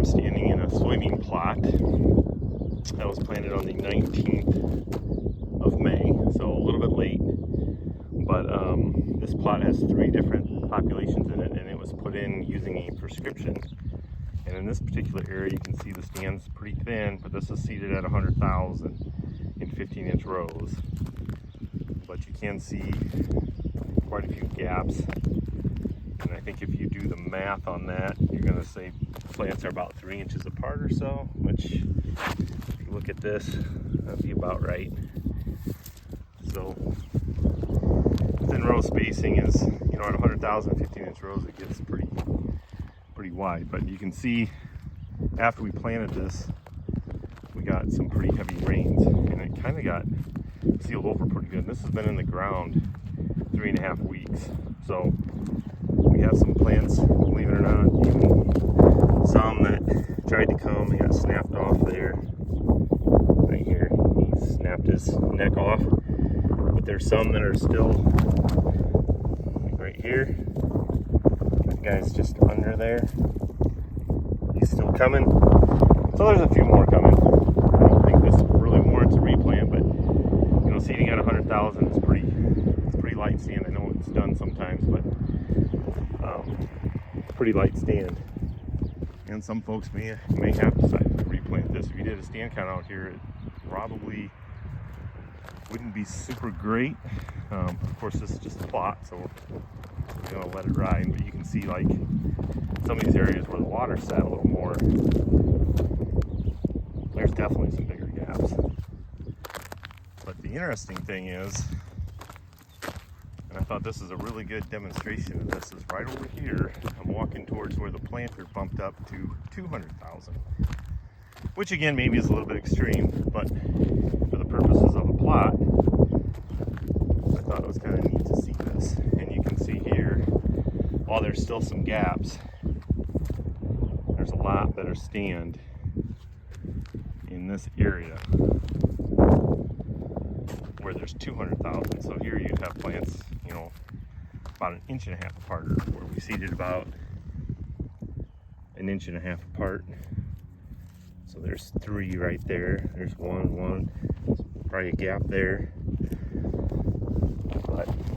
I'm standing in a soybean plot that was planted on the 19th of May, so a little bit late. But this plot has 3 different populations in it, and it was put in using a prescription. And in this particular area, you can see the stand's pretty thin, but this is seeded at 100,000 in 15-inch rows. But you can see quite a few gaps. And I think if you do the math on that, you're going to say plants are about 3 inches apart or so, which if you look at this, that'd be about right. So thin row spacing is, you know, at 100,000 15-inch rows, it gets pretty wide. But you can see after we planted this, we got some pretty heavy rains, and it kind of got sealed over pretty good. This has been in the ground 3.5 weeks, so we have some plants, believe it or not, even some that tried to come and got snapped off there. Right here, he snapped his neck off. But there's some that are still, like right here. That guy's just under there. He's still coming. So there's a few more coming. I don't think this really warrants a replant, but you know, seeding at 100,000 is pretty light stand. I know it's done sometimes, but pretty light stand. And some folks may have decided to replant this. If you did a stand count out here, it probably wouldn't be super great. Of course, this is just a plot, so we're gonna let it ride. But you can see, like, some of these areas where the water sat a little more, there's definitely some bigger gaps. But the interesting thing is, and I thought this is a really good demonstration of this, is right over here. I'm walking towards where the planter bumped up to 200,000, which again maybe is a little bit extreme, but for the purposes of a plot, I thought it was kind of neat to see this. And you can see here, while there's still some gaps, there's a lot better stand in this area where there's 200,000. So here you have plants, you know, about 1.5 inches apart, where we seeded about 1.5 inches apart. So there's 3 right there. There's one, probably a gap there.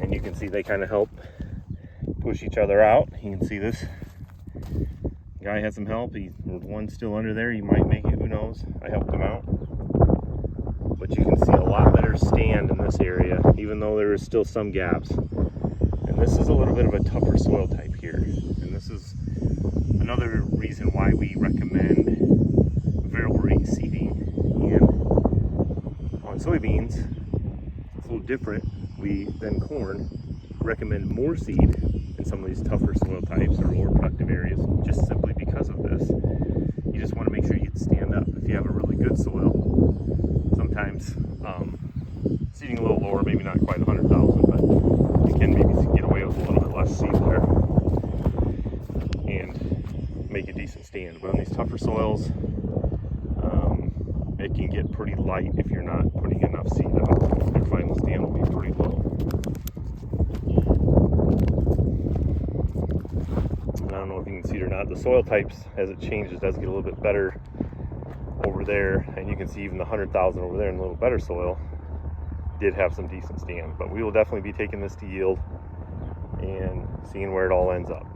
And you can see they kind of help push each other out. You can see this guy had some help. One's still under there. You might make it, who knows. I helped him out. But you can see a lot better stand in this area, even though there is still some gaps. And this is a little bit of a tougher soil type here. And this is another reason why we recommend variable rate seeding. And on soybeans, it's a little different. We, than corn, recommend more seed in some of these tougher soil types or lower productive areas, just simply because of this. You just want to make sure you stand up. If you have a really good soil, sometimes seeding a little lower, maybe not quite 100,000, but you can maybe get away with a little bit less seed there and make a decent stand. But on these tougher soils, it can get pretty light if you're not putting enough seed out. Your final stand will be pretty low. And I don't know if you can see it or not, the soil types, as it changes, does get a little bit better over there. And you can see even the 100,000 over there in a little better soil did have some decent stand. But we will definitely be taking this to yield and seeing where it all ends up.